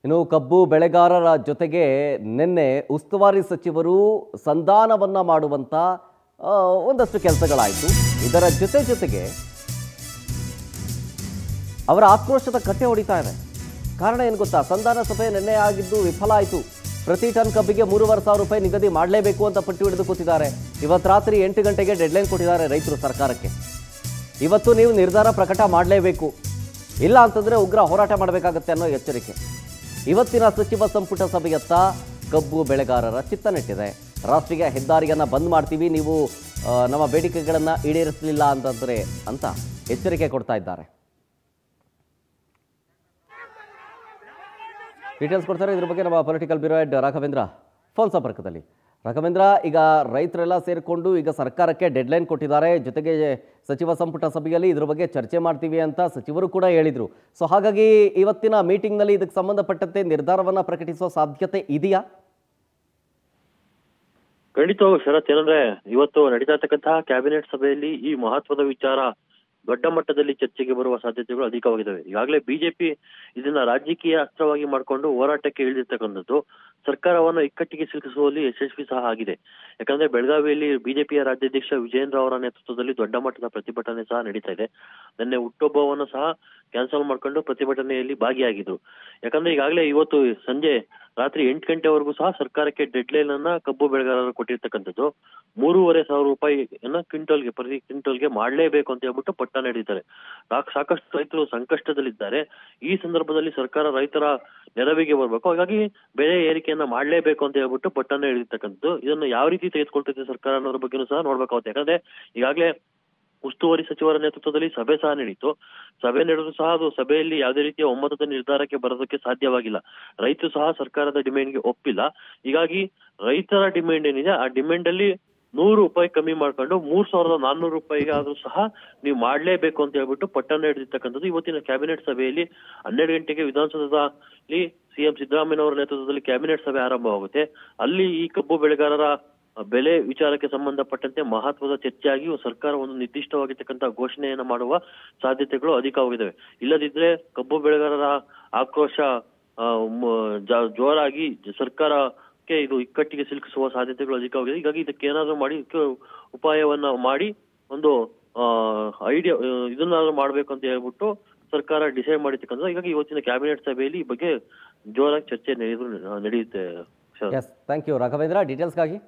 ಇನ್ನು ಕಬ್ಬು ಬೆಳೆಗಾರರ ಜೊತೆಗೆ ನಿನ್ನೆ ಉಸ್ತುವಾರಿ ಸಚಿವರು ಸಂಧಾನವನ್ನ ಮಾಡುವಂತ ಒಂದಷ್ಟು ಕೆಲಸಗಳಾಯಿತು. ಇದರ ಜೊತೆಗೆ ಅವರ ಆಕ್ರೋಶದ ಕಟ್ಟೆ ಹೊಡಿತಾ ಇದೆ. ಕಾರಣ ಏನು ಗೊತ್ತಾ? ಸಂಧಾನ ಸಭೆ ನಿನ್ನೆ ಆಗಿದ್ದು ವಿಫಲ ಆಯಿತು. ಪ್ರತಿ ಟನ್ ಕಬ್ಬಿಗೆ 3,500 ರೂಪಾಯಿ ನಿಗದಿ ಮಾಡಲೇಬೇಕು ಅಂತ ಪಟ್ಟಿ ಹಿಡಿದು ಕೂತಿದ್ದಾರೆ. ಇವತ್ತು ರಾತ್ರಿ 8 ಗಂಟೆಗೆ ಡೆಡ್ಲೈನ್ ಕೊಟ್ಟಿದ್ದಾರೆ ರೈತರು ಸರ್ಕಾರಕ್ಕೆ. ಇವತ್ತು ನೀವು ನಿರ್ಧಾರ ಪ್ರಕಟ ಮಾಡಲೇಬೇಕು, ಇಲ್ಲ ಅಂತಂದ್ರೆ ಉಗ್ರ ಹೋರಾಟ ಮಾಡಬೇಕಾಗುತ್ತೆ ಅನ್ನೋ ಎಚ್ಚರಿಕೆ. ಇವತ್ತಿನ ಸಚಿವ ಸಂಪುಟ ಸಭೆಯತ್ತ ಕಬ್ಬು ಬೆಳೆಗಾರರ ಚಿತ್ತ ನೆಟ್ಟಿದೆ. ರಾಷ್ಟ್ರೀಯ ಹೆದ್ದಾರಿಯನ್ನು ಬಂದ್ ಮಾಡ್ತೀವಿ ನೀವು ನಮ್ಮ ಬೇಡಿಕೆಗಳನ್ನು ಈಡೇರಿಸಲಿಲ್ಲ ಅಂತಂದ್ರೆ ಅಂತ ಎಚ್ಚರಿಕೆ ಕೊಡ್ತಾ ಇದ್ದಾರೆ. ಡೀಟೇಲ್ಸ್ ಕೊಡ್ತಾರೆ ಇದ್ರ ಬಗ್ಗೆ ನಮ್ಮ political bureau head Raghavendra phone ಸಂಪರ್ಕದಲ್ಲಿ. ರಾಘವೇಂದ್ರ, ಈಗ ರೈತರೆಲ್ಲ ಸೇರಿಕೊಂಡು ಈಗ ಸರ್ಕಾರಕ್ಕೆ ಡೆಡ್ಲೈನ್ ಕೊಟ್ಟಿದ್ದಾರೆ. ಜೊತೆಗೆ ಸಚಿವ ಸಂಪುಟ ಸಭೆಯಲ್ಲಿ ಇದ್ರ ಬಗ್ಗೆ ಚರ್ಚೆ ಮಾಡ್ತೀವಿ ಅಂತ ಸಚಿವರು ಕೂಡ ಹೇಳಿದರು. ಸೊ ಹಾಗಾಗಿ ಇವತ್ತಿನ ಮೀಟಿಂಗ್ನಲ್ಲಿ ಇದಕ್ಕೆ ಸಂಬಂಧಪಟ್ಟಂತೆ ನಿರ್ಧಾರವನ್ನು ಪ್ರಕಟಿಸುವ ಸಾಧ್ಯತೆ ಇದೆಯಾ? ಖಂಡಿತವಾಗೂ ಶರತ್, ಏನಂದ್ರೆ ಇವತ್ತು ನಡೀತಾ ಇರ್ತಕ್ಕಂತಹ ಕ್ಯಾಬಿನೆಟ್ ಸಭೆಯಲ್ಲಿ ಈ ಮಹತ್ವದ ವಿಚಾರ ದೊಡ್ಡ ಮಟ್ಟದಲ್ಲಿ ಚರ್ಚೆಗೆ ಬರುವ ಸಾಧ್ಯತೆಗಳು ಅಧಿಕವಾಗಿದ್ದಾವೆ. ಈಗಾಗಲೇ ಬಿಜೆಪಿ ಇದನ್ನ ರಾಜಕೀಯ ಅಸ್ತ್ರವಾಗಿ ಮಾಡಿಕೊಂಡು ಹೋರಾಟಕ್ಕೆ ಇಳಿದಿರ್ತಕ್ಕಂಥದ್ದು ಸರ್ಕಾರವನ್ನು ಇಕ್ಕಟ್ಟಿಗೆ ಸಿಲುಕಿಸುವಲ್ಲಿ ಯಶಸ್ವಿ ಸಹ ಆಗಿದೆ. ಯಾಕಂದ್ರೆ ಬೆಳಗಾವಿಯಲ್ಲಿ ಬಿಜೆಪಿಯ ರಾಜ್ಯಾಧ್ಯಕ್ಷ ವಿಜಯೇಂದ್ರ ಅವರ ನೇತೃತ್ವದಲ್ಲಿ ದೊಡ್ಡ ಮಟ್ಟದ ಪ್ರತಿಭಟನೆ ಸಹ ನಡೀತಾ ಇದೆ. ನಿನ್ನೆ ಹುಟ್ಟುಹಬ್ಬವನ್ನು ಸಹ ಕ್ಯಾನ್ಸಲ್ ಮಾಡ್ಕೊಂಡು ಪ್ರತಿಭಟನೆಯಲ್ಲಿ ಭಾಗಿಯಾಗಿದ್ರು. ಯಾಕಂದ್ರೆ ಈಗಾಗಲೇ ಇವತ್ತು ಸಂಜೆ ರಾತ್ರಿ 8 ಗಂಟೆವರೆಗೂ ಸಹ ಸರ್ಕಾರಕ್ಕೆ ಡೆಡ್ಲೈನ್ ಅನ್ನ ಕಬ್ಬು ಬೆಳೆಗಾರರು ಕೊಟ್ಟಿರ್ತಕ್ಕಂಥದ್ದು 3,500 ರೂಪಾಯಿಯನ್ನ ಪ್ರತಿ ಕ್ವಿಂಟಲ್ಗೆ ಮಾಡಲೇಬೇಕು ಅಂತ ಹೇಳ್ಬಿಟ್ಟು ಪಟ್ಟಣ ಹಿಡಿತಾರೆ. ಸಾಕಷ್ಟು ರೈತರು ಸಂಕಷ್ಟದಲ್ಲಿದ್ದಾರೆ. ಈ ಸಂದರ್ಭದಲ್ಲಿ ಸರ್ಕಾರ ರೈತರ ನೆರವಿಗೆ ಬರ್ಬೇಕು, ಹಾಗಾಗಿ ಬೆಲೆ ಏರಿಕೆಯನ್ನ ಮಾಡಲೇಬೇಕು ಅಂತ ಹೇಳ್ಬಿಟ್ಟು ಪಟ್ಟಣ ಹಿಡಿದಿರ್ತಕ್ಕಂಥದ್ದು. ಇದನ್ನು ಯಾವ ರೀತಿ ತೆಗೆದುಕೊಳ್ತೈತೆ ಸರ್ಕಾರ ಅನ್ನೋದ್ರ ಬಗ್ಗೆನೂ ಸಹ ನೋಡ್ಬೇಕಾಗುತ್ತೆ. ಯಾಕಂದ್ರೆ ಈಗಾಗಲೇ ಉಸ್ತುವಾರಿ ಸಚಿವರ ನೇತೃತ್ವದಲ್ಲಿ ಸಭೆ ಸಹ ನಡೀತು. ಸಭೆ ನಡೆದು ಸಹ ಅದು ಸಭೆಯಲ್ಲಿ ಯಾವುದೇ ರೀತಿಯ ಒಮ್ಮತದ ನಿರ್ಧಾರಕ್ಕೆ ಬರೋದಕ್ಕೆ ಸಾಧ್ಯವಾಗಿಲ್ಲ. ರೈತರು ಸಹ ಸರ್ಕಾರದ ಡಿಮ್ಯಾಂಡ್ಗೆ ಒಪ್ಪಿಲ್ಲ. ಹೀಗಾಗಿ ರೈತರ ಡಿಮ್ಯಾಂಡ್ ಏನಿದೆ ಆ ಡಿಮ್ಯಾಂಡ್ ಅಲ್ಲಿ 100 ರೂಪಾಯಿ ಕಮ್ಮಿ ಮಾಡ್ಕೊಂಡು 3,400 ರೂಪಾಯಿಗೆ ಆದ್ರೂ ಸಹ ನೀವು ಮಾಡ್ಲೇಬೇಕು ಅಂತ ಹೇಳ್ಬಿಟ್ಟು ಪಟ್ಟಣ ಹಿಡಿದಿರ್ತಕ್ಕಂಥದ್ದು. ಇವತ್ತಿನ ಕ್ಯಾಬಿನೆಟ್ ಸಭೆಯಲ್ಲಿ 12 ಗಂಟೆಗೆ ವಿಧಾನಸೌಧದಲ್ಲಿ ಸಿಎಂ ಸಿದ್ದರಾಮಯ್ಯ ಅವರ ನೇತೃತ್ವದಲ್ಲಿ ಕ್ಯಾಬಿನೆಟ್ ಸಭೆ ಆರಂಭವಾಗುತ್ತೆ. ಅಲ್ಲಿ ಈ ಕಬ್ಬು ಬೆಳೆಗಾರರ ಬೆಲೆ ವಿಚಾರಕ್ಕೆ ಸಂಬಂಧಪಟ್ಟಂತೆ ಮಹತ್ವದ ಚರ್ಚೆಯಾಗಿ ಸರ್ಕಾರ ಒಂದು ನಿರ್ದಿಷ್ಟವಾಗಿರ್ತಕ್ಕಂಥ ಘೋಷಣೆಯನ್ನ ಮಾಡುವ ಸಾಧ್ಯತೆಗಳು ಅಧಿಕವಾಗಿದ್ದಾವೆ. ಇಲ್ಲದಿದ್ರೆ ಕಬ್ಬು ಬೆಳೆಗಾರರ ಆಕ್ರೋಶ ಜೋರಾಗಿ ಸರ್ಕಾರಕ್ಕೆ ಇದು ಇಕ್ಕಟ್ಟಿಗೆ ಸಿಲುಕಿಸುವ ಸಾಧ್ಯತೆಗಳು ಅಧಿಕವಾಗಿದೆ. ಹೀಗಾಗಿ ಇದಕ್ಕೆ ಏನಾದ್ರೂ ಮಾಡಿ ಉಪಾಯವನ್ನ ಮಾಡಿ ಒಂದು ಐಡಿಯಾ ಇದನ್ನಾದ್ರೂ ಮಾಡ್ಬೇಕು ಅಂತ ಹೇಳ್ಬಿಟ್ಟು ಸರ್ಕಾರ ಡಿಸೈಡ್ ಮಾಡಿರ್ತಕ್ಕಂಥ. ಹೀಗಾಗಿ ಇವತ್ತಿನ ಕ್ಯಾಬಿನೆಟ್ ಸಭೆಯಲ್ಲಿ ಈ ಬಗ್ಗೆ ಜೋರಾಗಿ ಚರ್ಚೆ ನಡೆಯುತ್ತೆ. Thank you Raghavendra ಡೀಟೇಲ್ಸ್ಗಾಗಿ.